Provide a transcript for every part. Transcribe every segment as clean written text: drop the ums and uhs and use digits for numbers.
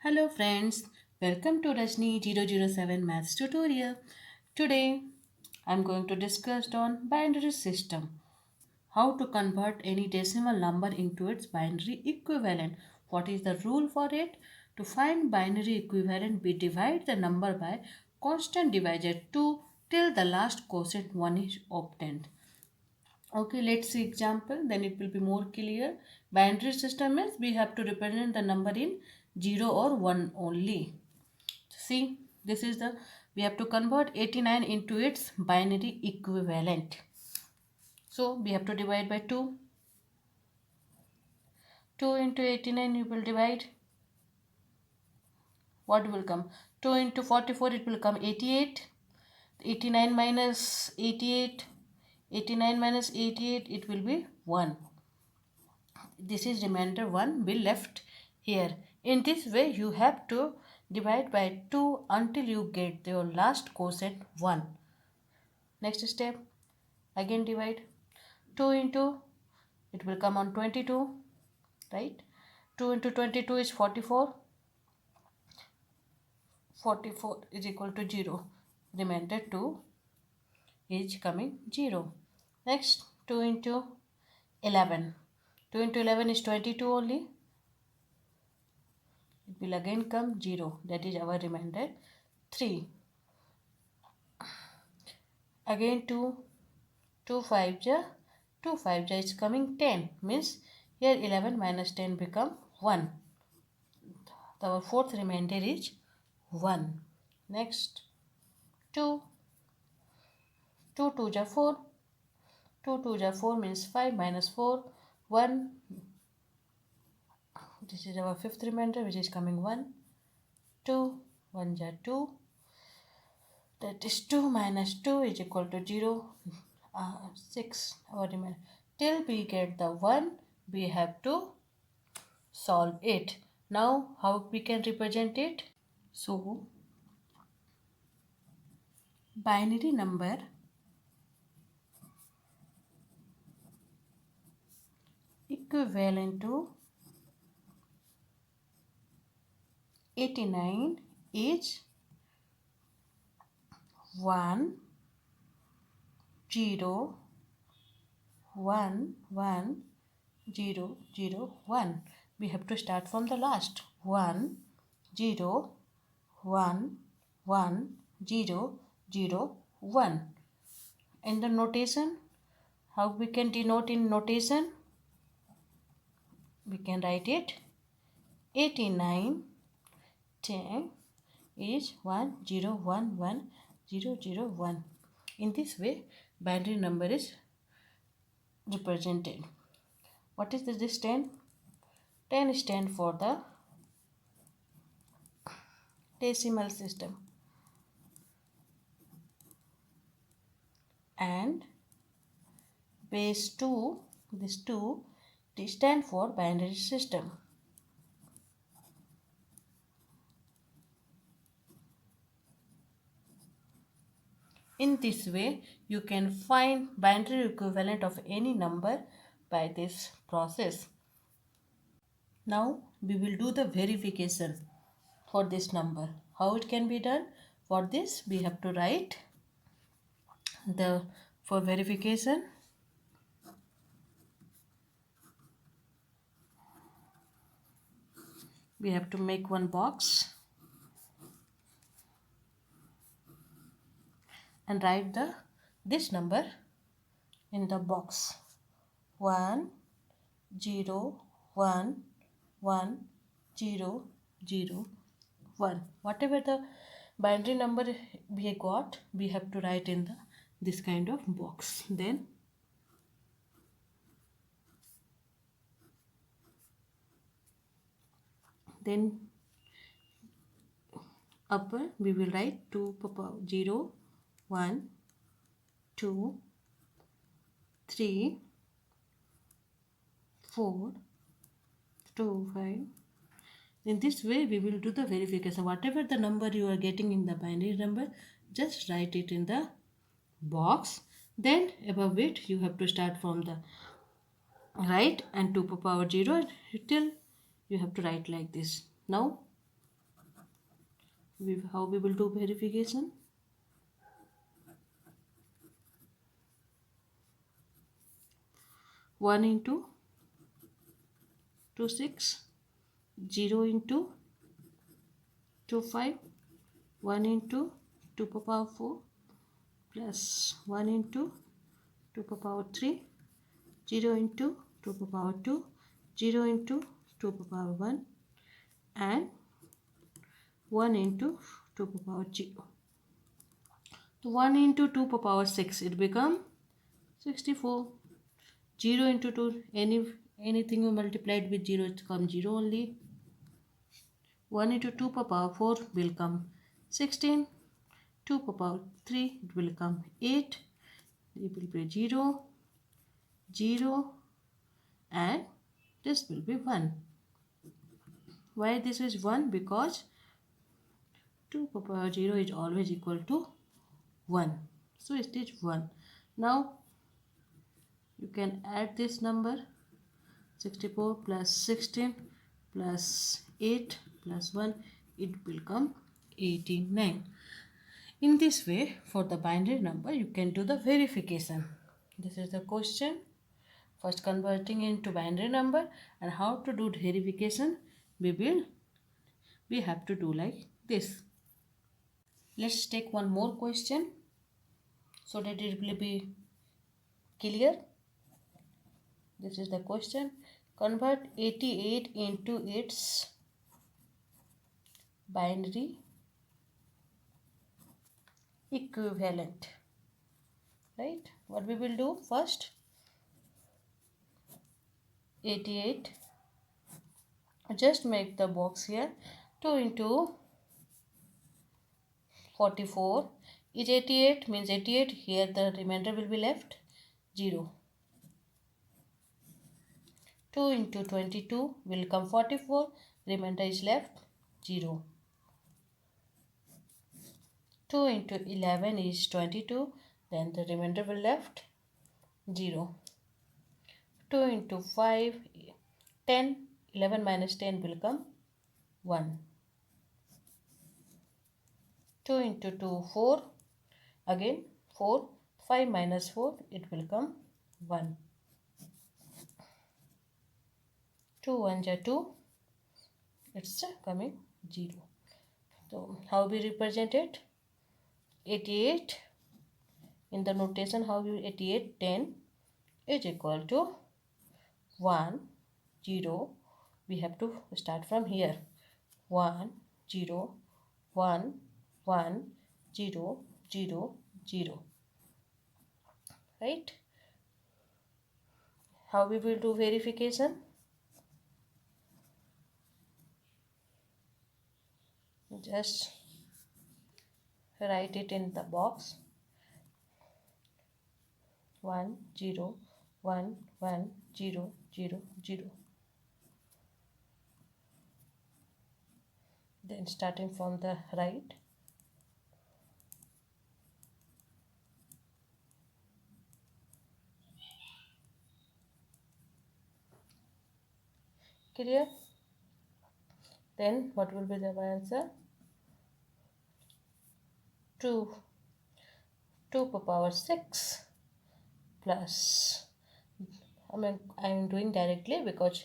Hello friends, welcome to Rajni 007 Maths tutorial. Today I am going to discuss on binary system. How to convert any decimal number into its binary equivalent. What is the rule for it? To find binary equivalent, we divide the number by constant divisor 2 till the last quotient 1 is obtained. Okay, let's see example, then it will be more clear. Binary system is we have to represent the number in 0 or 1 only. See, this is the, we have to convert 89 into its binary equivalent. So we have to divide by 2. 2 into 89 you will divide. What will come? 2 into 44 it will come 88. 89 minus 88. 89 minus 88 it will be 1. This is remainder 1 will left here. In this way you have to divide by 2 until you get your last quotient 1. Next step, again divide. 2 into, it will come on 22, right? 2 into 22 is 44. 44 is equal to 0. Remainder 2 is coming 0. Next, 2 into 11. 2 into 11 is 22 only. It will again come 0. That is our remainder 3. Again 2. 2 5 ja 2 5 ja is coming 10. Means here 11 minus 10 become 1. Our fourth remainder is 1. Next 2. 2 2 ja 4. 2 2 ja 4 means 5 minus 4. 1. This is our fifth remainder which is coming 1. 2. 1 ja 2. That is 2 minus 2 is equal to 0. 6 our remainder. Till we get the 1 we have to solve it. Now how we can represent it? So binary number equivalent to 89 is 1 0 1 1 0 0 1. We have to start from the last. 1 0 1 1 0 0 1. In the notation, how we can denote in notation? We can write it 89 10 is 1 0 1 1 0 0 1. In this way binary number is represented. What is this 10? 10 stand for the decimal system, and base 2, this 2 stand for binary system. In this way you can find binary equivalent of any number by this process. Now we will do the verification for this number. How it can be done? For this we have to write the, for verification, we have to make one box and write the this number in the box. 1 0 1 1 0 0 1. Whatever the binary number we got, we have to write in the this kind of box. Then upper we will write 2 0 1 2 3 4 2 5. In this way we will do the verification. Whatever the number you are getting in the binary number, just write it in the box. Then above it you have to start from the right and 2 power 0 till you have to write like this. Now How we will do verification? One into 2 6, 0 into 2 5, 1 into 2 power 4 plus 1 into 2 power 3, 0 into 2 power 2, 0 into 2 power 1 and 1 into 2 power 0. So 1 into 2 power 6, it become 64. 0 into 2, anything you multiplied with 0, it comes 0 only. 1 into 2 power 4 will come 16. 2 power 3, it will come 8. It will be 0, 0 and this will be 1. Why this is 1? Because 2 power 0 is always equal to 1. So it is 1. Now you can add this number 64 plus 16 plus 8 plus 1, it will come 89. In this way, for the binary number, you can do the verification. This is the question. First converting into binary number, and how to do verification, we have to do like this. Let's take one more question so that it will be clear. This is the question. Convert 88 into its binary equivalent. Right? What we will do first? 88. Just make the box here. 2 into 44 is 88, means 88. Here the remainder will be left 0. 2 into 22 will come 44. Remainder is left 0. 2 into 11 is 22. Then the remainder will left 0. 2 into 5, 10. 11 minus 10 will come 1. 2 into 2, 4. Again 4. 5 minus 4, it will come 1. 2 1 are 2. It's coming 0. So how we represent it? 88 in the notation, how we 88 10 is equal to 1 0. We have to start from here. 1 0 1 1 0 0 0. Right? How we will do verification? Just write it in the box. 1 0 1 1 0 0 0. Then starting from the right. Clear? Then what will be the answer? 2 power 6 plus, I am doing directly because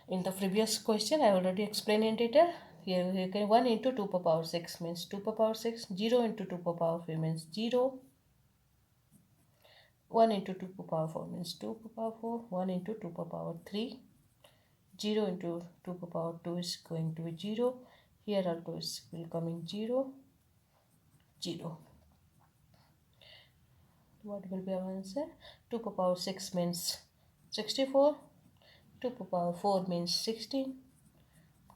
in the previous question I already explained in detail. Here you can 1 into 2 power 6 means 2 power 6. 0 into 2 power 4 means 0. 1 into 2 power 4 means 2 power 4. 1 into 2 power 3. 0 into 2 power 2 is going to be 0. Here also is will coming 0 0. What will be our answer? 2 power 6 means 64. 2 power 4 means 16.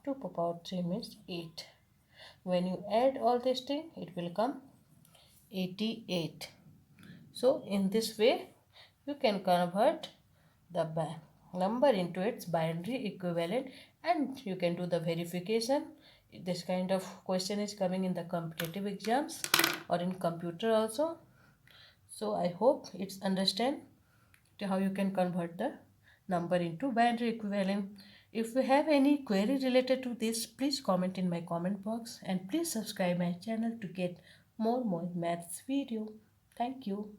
2 power 3 means 8. When you add all this thing, it will come 88. So in this way, you can convert the number into its binary equivalent, and you can do the verification. This kind of question is coming in the competitive exams or in computer also. So I hope it's understand how you can convert the number into binary equivalent. If you have any query related to this, please comment in my comment box and please subscribe my channel to get more maths video. Thank you.